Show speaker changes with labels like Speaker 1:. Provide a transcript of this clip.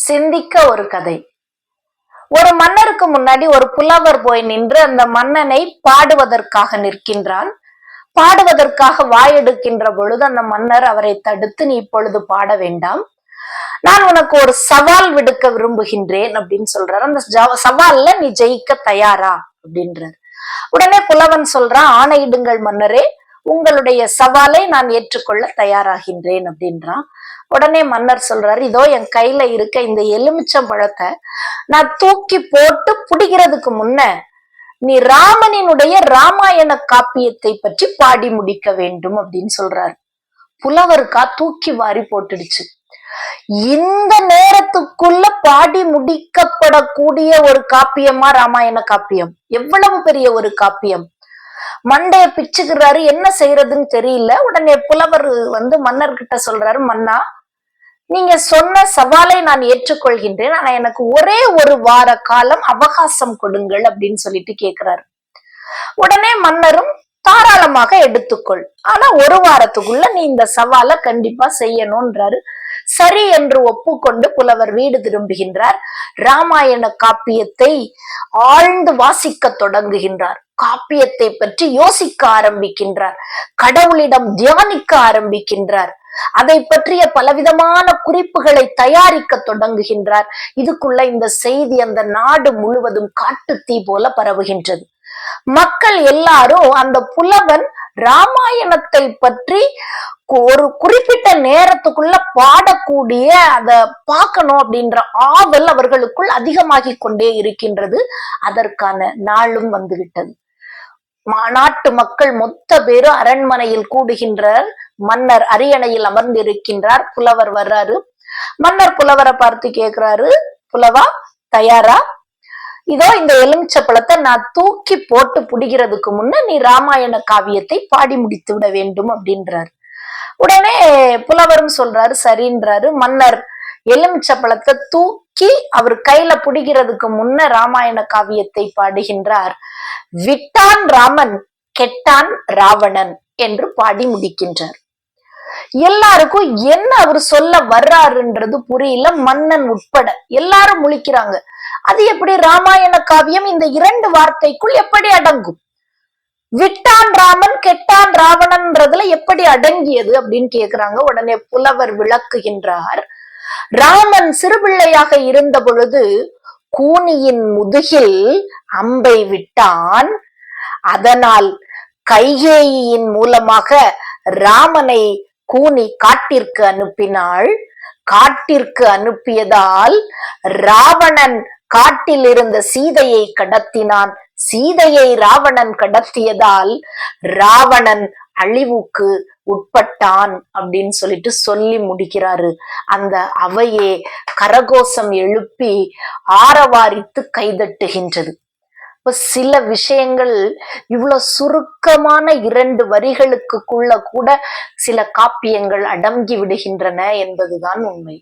Speaker 1: சிந்திக்க ஒரு கதை. ஒரு மன்னருக்கு முன்னாடி ஒரு புலவர் போய் நின்று அந்த மன்னனை பாடுவதற்காக நிற்கின்றான். பாடுவதற்காக வாயெடுக்கின்ற பொழுது அந்த மன்னர் அவரை தடுத்து, நீ இப்பொழுது பாட வேண்டாம், நான் உனக்கு ஒரு சவால் விடுக்க விரும்புகின்றேன் அப்படின்னு சொல்றாரு. அந்த சவால்ல நீ ஜெயிக்க தயாரா அப்படின்றார். உடனே புலவன் சொல்றான், ஆணையிடுங்கள் மன்னரே, உங்களுடைய சவாலை நான் ஏற்றுக்கொள்ள தயாராகின்றேன் அப்படின்றான். உடனே மன்னர் சொல்றாரு, இதோ என் கையில இருக்க இந்த எலுமிச்சம் பழத்தை நான் தூக்கி போட்டு புடிக்கிறதுக்கு முன்ன நீ ராமனினுடைய ராமாயண காப்பியத்தை பற்றி பாடி முடிக்க வேண்டும் அப்படின்னு சொல்றாரு. புலவருக்கா தூக்கி வாரி போட்டுடுச்சு. இந்த நேரத்துக்குள்ள பாடி முடிக்கப்படக்கூடிய ஒரு காப்பியமா ராமாயண காப்பியம்? எவ்வளவு பெரிய ஒரு காப்பியம்! மண்டைய பிச்சுக்கிறாரு, என்ன செய்யறதுன்னு தெரியல. உடனே புலவர் மன்னர்கிட்ட சொல்றாரு, மன்னா, நீங்க சொன்ன சவாலை நான் ஏற்றுக்கொள்கின்றேன், ஆனா எனக்கு ஒரே ஒரு வார காலம் அவகாசம் கொடுங்கள் அப்படின்னு சொல்லிட்டு கேக்குறாரு. உடனே மன்னரும், தாராளமாக எடுத்துக்கொள், ஆனா ஒரு வாரத்துக்குள்ள நீ இந்த சவாலை கண்டிப்பா செய்யணும்ன்றாரு. சரி என்று ஒப்புக்கொண்டு புலவர் வீடு திரும்புகின்றார். ராமாயண காப்பியத்தை ஆழ்ந்து வாசிக்க தொடங்குகின்றார். காப்பியத்தை பற்றி யோசிக்க ஆரம்பிக்கின்றார். கடவுளிடம் தியானிக்க ஆரம்பிக்கின்றார். அதை பற்றிய பலவிதமான குறிப்புகளை தயாரிக்க தொடங்குகின்றார். இதுக்குள்ள இந்த செய்தி அந்த நாடு முழுவதும் காட்டு தீ போல பரவுகின்றது. மக்கள் எல்லாரும் அந்த புலவன் ராமாயணத்தை பற்றி ஒரு குறிப்பிட்ட நேரத்துக்குள்ள பாடக்கூடிய அத பார்க்கணும் அப்படின்ற ஆவல் அவர்களுக்குள் அதிகமாகி கொண்டே இருக்கின்றது. அதற்கான நாளும் வந்துவிட்டது. நாட்டு மக்கள் மொத்த பேரும் அரண்மனையில் கூடுகின்றார். மன்னர் அரியணையில் அமர்ந்திருக்கின்றார். புலவர் வர்றாரு. மன்னர் புலவரை பார்த்து கேக்குறாரு, புலவா, தயாரா? இதோ இந்த எலுமிச்ச பழத்தை நான் தூக்கி போட்டு புடிக்கிறதுக்கு முன்ன நீ ராமாயண காவியத்தை பாடி முடித்து விட வேண்டும் அப்படின்றாரு. உடனே புலவரும் சொல்றாரு, சரின்றாரு. மன்னர் எலுமிச்ச பழத்தை தூக்கி அவர் கையில புடிக்கிறதுக்கு முன்ன ராமாயண காவியத்தை பாடுகின்றார். விட்டான் ராமன், கெட்டான் ராவணன் என்று பாடி முடிக்கின்றார். எல்லாருக்கும் என்ன அவர் சொல்ல வர்றாருன்றது புரியல. மன்னன் உட்பட எல்லாரும் முழிக்கிறாங்க. அது எப்படி ராமாயண காவியம் இந்த இரண்டு வார்த்தைக்குள் எப்படி அடங்கும்? விட்டான் ராமன், கெட்டான் ராவணன்றதுல எப்படி அடங்கியது அப்படின்னு கேக்குறாங்க. உடனே புலவர் விளக்குகின்றார். ராமன் சிறுபிள்ளையாக இருந்த பொழுது கூனியின் முதுகில் அம்பை விட்டான். அதனால் கைகேயின் மூலமாக ராமனை கூனி காட்டிற்கு அனுப்பினாள். காட்டிற்கு அனுப்பியதால் ராவணன் காட்டில் இருந்த சீதையை கடத்தினான். சீதையை ராவணன் கடத்தியதால் ராவணன் அழிவுக்கு உட்பட்டான் அப்படின்னு சொல்லிட்டு சொல்லி முடிக்கிறாரு. அந்த அவையே கரகோஷம் எழுப்பி ஆரவாரித்து கைதட்டுகின்றது. சில விஷயங்கள் இவ்வளவு சுருக்கமான 2 வரிகளுக்குள்ள கூட சில காப்பியங்கள் அடங்கி விடுகின்றன என்பதுதான் உண்மை.